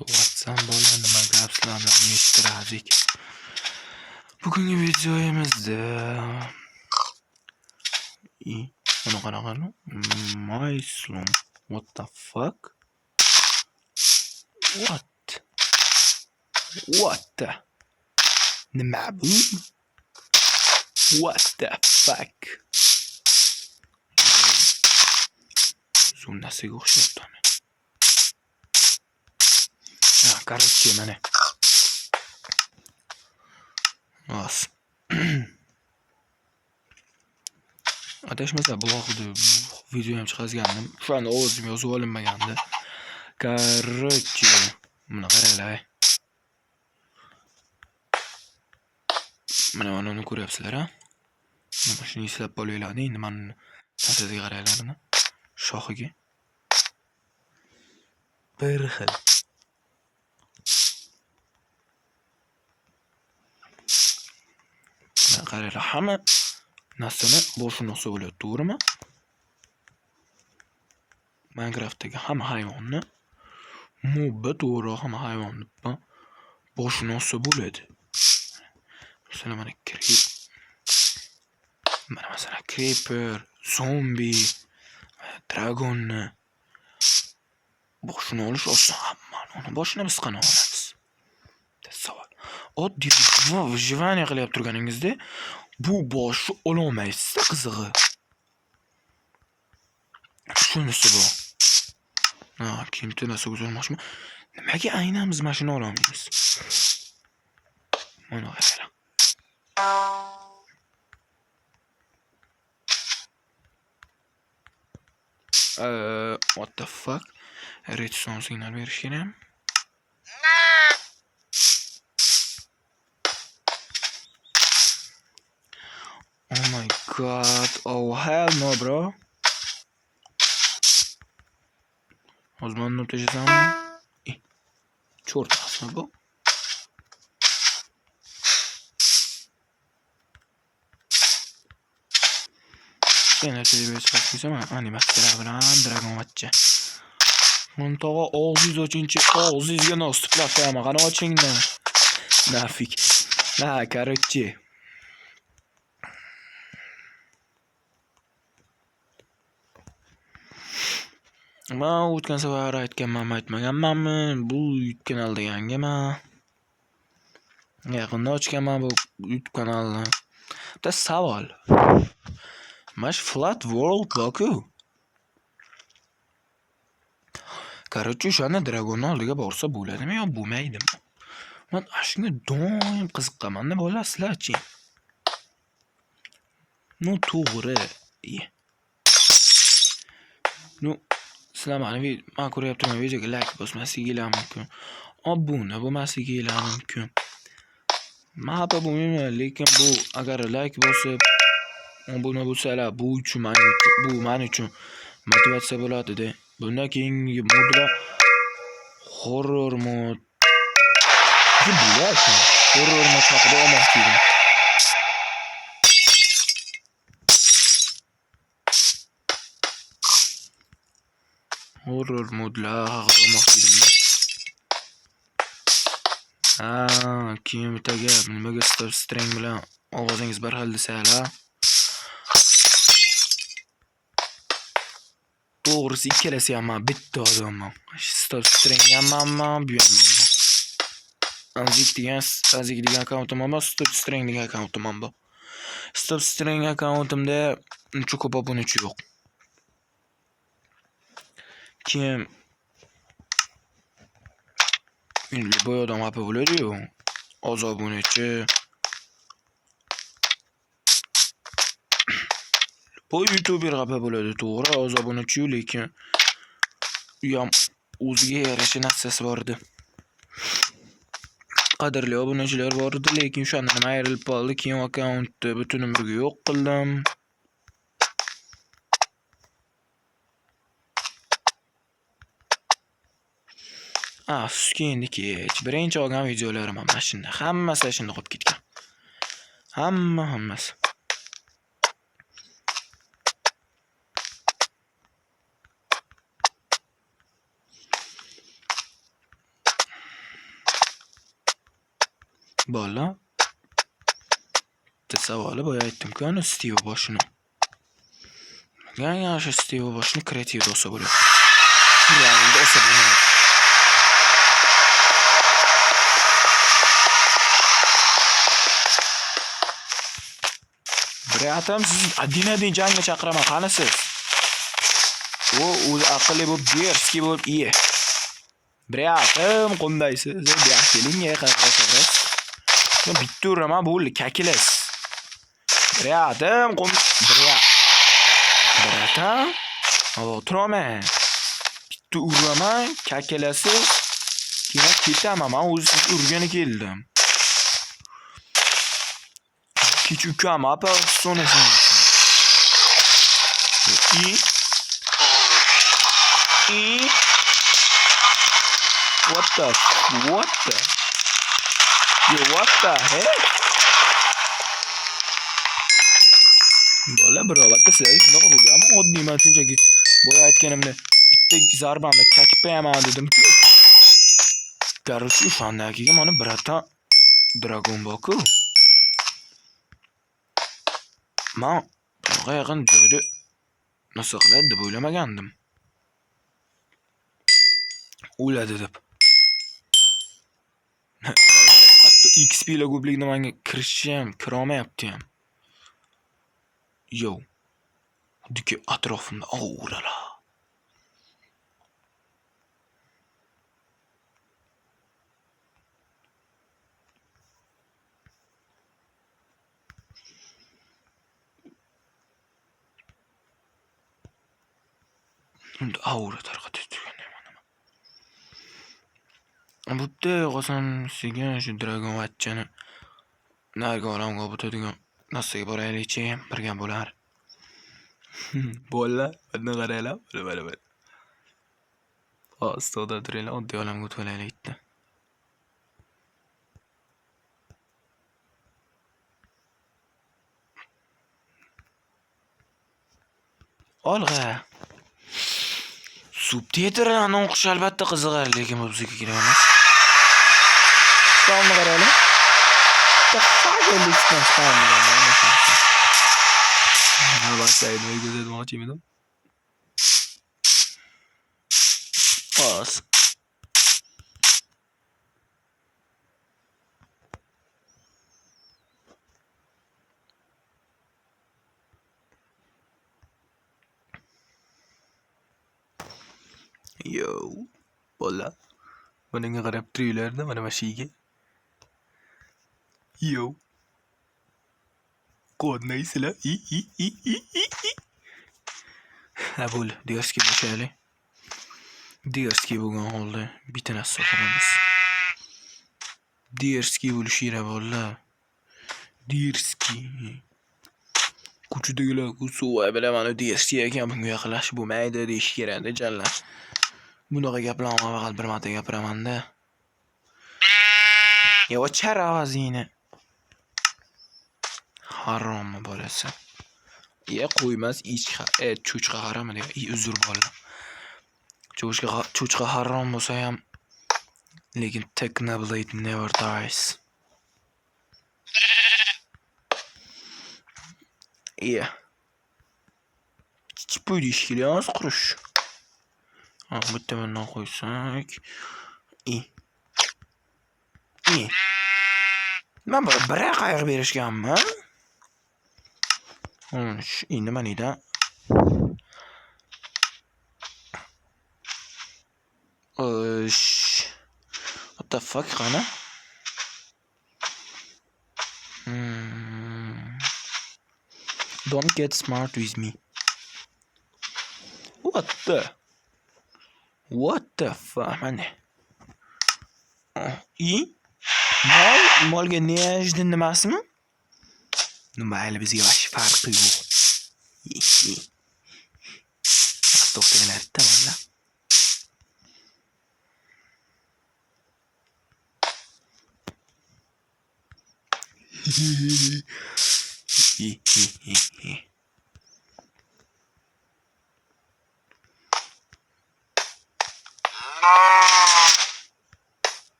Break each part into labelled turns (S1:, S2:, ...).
S1: WhatsApp bola nima gaplarni eshittirdik. Bugungi videomizda buni qarang. Myslum. What the fuck? What the? Nima bu? What the fuck? Zumnasiga o'xshabdi. Короче, mana. As. Adashmasa blogda video ham chiqazgandim. O'shani o'zim yozib olinmagandi. Короче, buni qaranglar. Mana ko'ryapsizlar, ha? Mana shuni eslab bo'linglar. Endi men tasodiga qaranglar. Shoxiga. Bir xil. Qaranglar, hamma narsani boshini olsa bo'ladi, to'g'rimi? Minecraftdagi hamma hayvonni mobba to'g'ri hamma hayvonni boshini olsa bo'ladi. Masalan, creeper, zombi, dragonni boshini olish oson, hammani boshini biz qana olamiz. Savol. Oddiy выживание qilib turganingizda bu boshni ololmaysiz, qizig'i. Shunisi bu. Kim tunasi o'zolmoqchimi? Nimaga aynan biz mashina ololmaymiz? Mana qaranglar. What the fuck? Redstone signal berish kerak. Oh my god. Oh hell no, bro. Osmanlı tecrübem. Çort aslında bu. Yine tecrübesi bakmış ama animasyonlar bilan Dragon Watch'ı. Muntaga 600'ga nasib platforma qani ochingni. Nafik. Короче. Men o'tgan safar aytganman, aytmaganmanmi? Bu YouTube kanalda yangimi? Yaqinda ochganman bu YouTube kanalni. Bitta savol. Mash Flat World Baku. Короче, o'shani Dragon oldiga borsa bo'ladimi yo bo'lmaydimi? Men shunga doim qiziqaman-da, bo'lasizlar-chi. No to'g'ri. No, sizlar meni ko'rib turgan videoga like bosmasligingiz mumkin. Obuna bo'lmasligingiz mumkin. Ma'ba bo'lmayman, lekin bu agar like bosib obuna bo'lsalar, bu men uchun motivatsiya bo'ladi-da. Bundan keyingi modlar horror mod. Horror mod haqida olmoqchi edim. Horror modlar haqida olmoqchi edim. Keyin bitta gap, nimaga string bilan ovozingiz bir xil desalar? To'g'risi ikkalasi ham bitta odamman. Stop string ham men, bu ham men. Azik degan akkauntim bor, stop string degan akkauntim bor. Stop string akkauntimda uncha ko'p obunachi yo'q. Kim bu odam hapa bo'ladi-yu. Oz obunachi. Bu YouTuber hapa bo'ladi, to'g'ri, oz obunachi, lekin u ham o'ziga yarasha narsasi bor edi. Qadrli obunachilar bor edi, lekin o'shanda nima ayrilib qoldi, keyin akkauntni butun umrga yo'q qildim. Afsuski, birinchi olgan videolarim ham mana shunday. Hammasi shunday qolib ketgan. Hammasi. Bola. Bitta savoli boya aytdim-ku, ana Steve boshini. Yana o'sha Steve boshini kreativ olsa bo'ladi. Raundda olsa bo'ladi. Briatam siz adinadiy jangga chaqiraman, qani siz? O'zi aqlli bo'lib, derski bo'lib, iye. Briatam qondaysiz? Keling, qarqara. Bitta uraman bo'ldi, kakilas. Briatam Briatam? O'tiraman. Bitta uraman, kakilasiz. Keyin ketaman, men o'zi siz urgani keldim. Kecha ukam apa sonasini. What the heck? Bola birovatda sizlar shunaqa bo'lganmi? Oddiy men shunchaki boya aytganimda bitta zarbamni kakib qo'yaman dedim-ku. Короче, o'shandagiga mana biratan Dragon Ball-ku. Men bunga yaqin joyda narsa qiladi deb o'ylamagandim. O'ladi deb. Hatto XP la ko'plikni menga kirishim, kirolmayapti ham. Yo. Xuddi atrofimda aurala. Aura tarqatib turgan mana. Bo'pti, qasam sigan shu Dragon Watchani narga olamga o'tadigan narsaga boraylik-chi, birga bo'lar. Bo'la, buni qaraylar, mana. Ostida turinglar, oddiy olamga o'taylik-da. Olg'a. Subtitrlarni o'qish albatta qiziqarli, lekin bu bizga kerak emas. Spamni qaraylik. Tafaqat spamni qaraylik. Ha, basaydi, ko'rsatmoqchi edim. Os. Yo, bola. Bunga qarab turinglar-da, mana mashiga. Yo. Qondaysizlar? Ha, bo'l, derski bo'shaylik. Derski bo'lgan holda bitta narsa qilamiz. Derski bo'lish kerak bola. Derski. Kuchdagilar suvoy bilaman, derski ekan, bunga yaqinlashib bo'lmaydi deyish kerak-da, jallar. Bunaqa gaplarni faqat bir marta gapiraman-da. Yo, chara ovozingni. Harom bolasi. Qo'ymas ichqa, cho'chqa harom degan. Uzr bola. Cho'chqa harom bo'lsa ham, lekin Technoblade never dies. Chipoy ishkiliyoz qurish. Bitta bundan qo'ysak. Men bir qayiq berishganmi? Endi manida. What the fuck, qani? Don't get smart with me. What the fuck, man? Molga nejdi nimasimi? Mayli, bizga vash farqi yo'q. To'xtanglar, tamomla.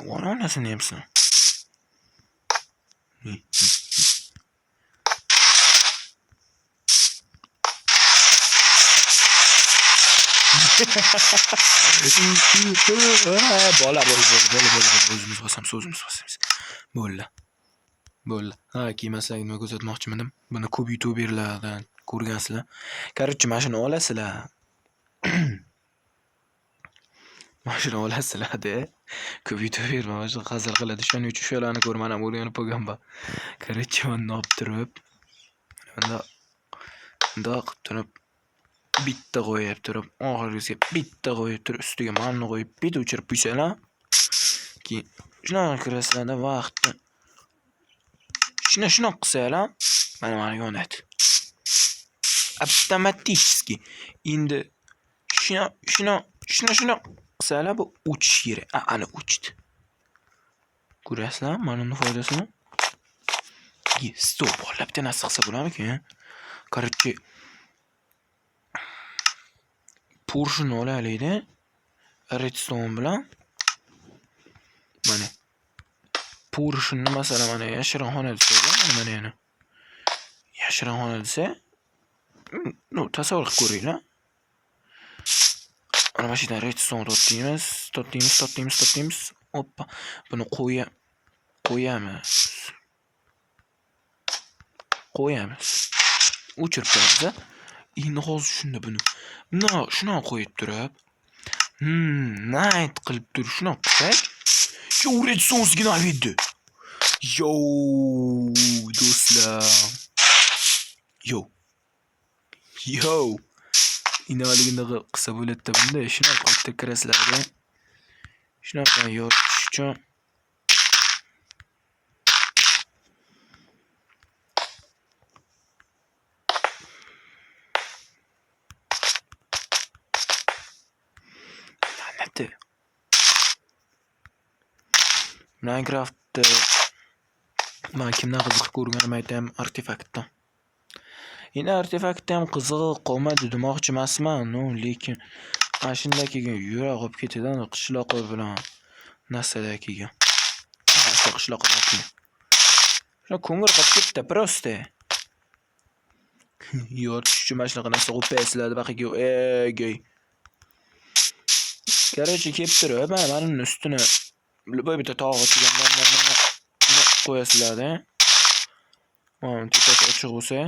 S1: Vona onasini hamsan. Bola o'zimiz bosamiz. Bo'ldi. Ha, kiymasligimni ko'rsatmoqchiman. Buni ko'p youtuberlardan ko'rgansizlar. Короче, mashina olasizlar. Mashina olasizlar-da. Ko'p youtuber mana shu hazil qiladi. Shuning uchun shularni ko'rmanam o'rganib bo'lganman. Короче, buni olib turib, bundoq qilib turib bitta qo'yib turib, oxirgisiga bitta qo'yib turib, ustiga manni qo'yib, bitta o'chirib qo'ysanglar, keyin shunaqa kirasizlarda vaqtni shunaqa qilsanglar, mana yonadi. Avtomatически. Endi shuna qilsanglar bu o'chish kerak. Ana o'chdi. Ko'rasizlar, mana uni foydasini. Stop, bitta narsa qilsa bo'ladimi-ku? Короче, Porsche'ni olaylik-da. Redstone bilan. Mana Porsche'ni masalan mana yashirin xona desa, mana yana. Yashirin xona desa, tasavvur qilib ko'ringlar. Mana bu yerdan redstone tortdingiz. Hoppa. Buni qo'yamiz. O'chirib qo'yamiz. Endi hozir shunda buni. Shuna qo'yib turib, night qilib turib shuna qilsak, shu redstone signal berdi. Yo, do'stlar. Yo. Inoligini qilsa bo'ladi bunda. Shuna qo'yib kirasizlar-da. Shunaqa yoritish uchun Minecraft'da men kimdan qiziqib ko'rganimni aytayim, artefaktdan. Endi artefaktda ham qiziq qolmadi demoqchi emasman, lekin mana shunday kelgan yurak olib ketadi, qishloq bilan nasada kelgan. Qishloq kelgan. Shuna ko'ngil qolib ketdi, prosta. Yotish uchun mana shunaqa narsa qo'yasizlar, baqiga gay. Короче, kelib turib, mana uni ustini любой bitta tog' ochgandan qo'yasizlar-da. Mana tepasi ochiq bo'lsa,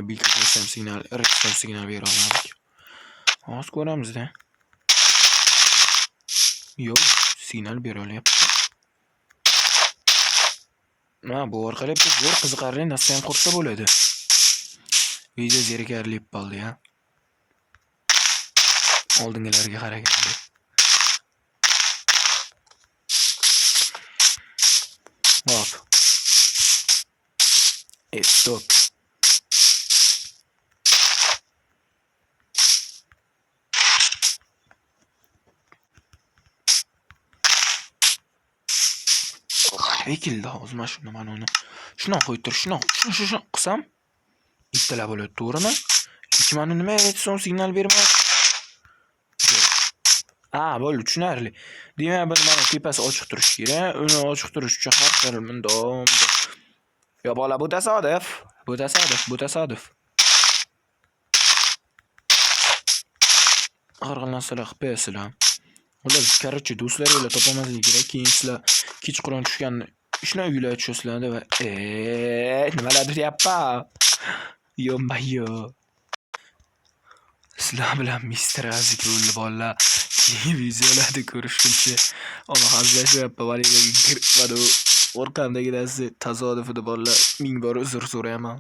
S1: bilkasam signal, redstone signal bera olmadik. Hozir ko'ramiz-da. Yo'q, signal bera olyapti. Bu orqali biz zo'r qiziqarli narsa ham qursa bo'ladi. Video zerikarli bo'ldi-ya. Oldingilarga qaraganda. Hop. Stop. Ekildi hozir mana uni. Shuna qo'yib tur, shuna qilsam ikkala bo'ladi, to'g'rimi? Chunki mana nima redstone signal bermayapti. Bo'ldi, tushunarli. Demak, mana tepasi ochiq turishi kerak. Uni ochiq turish uchun har xil bundoq. Yo bola, bu tasodif. Har xil narsalar qilib qo'yasizlar. Ular короче, do'stlaringizni topamaslik kerak. Keyin sizlar kechqurun tushganda ishni uylarga tushasizlar va nimalardir deyapman. Yo. Sizlar bilan Mr. Azik bo'ldi bolalar. Keyin videolarda ko'rishguncha Alloh hazillashyapti. Valiga kirmadi. Orqamdagi narsa tasodifida bolalar. Ming bor uzr so'rayman.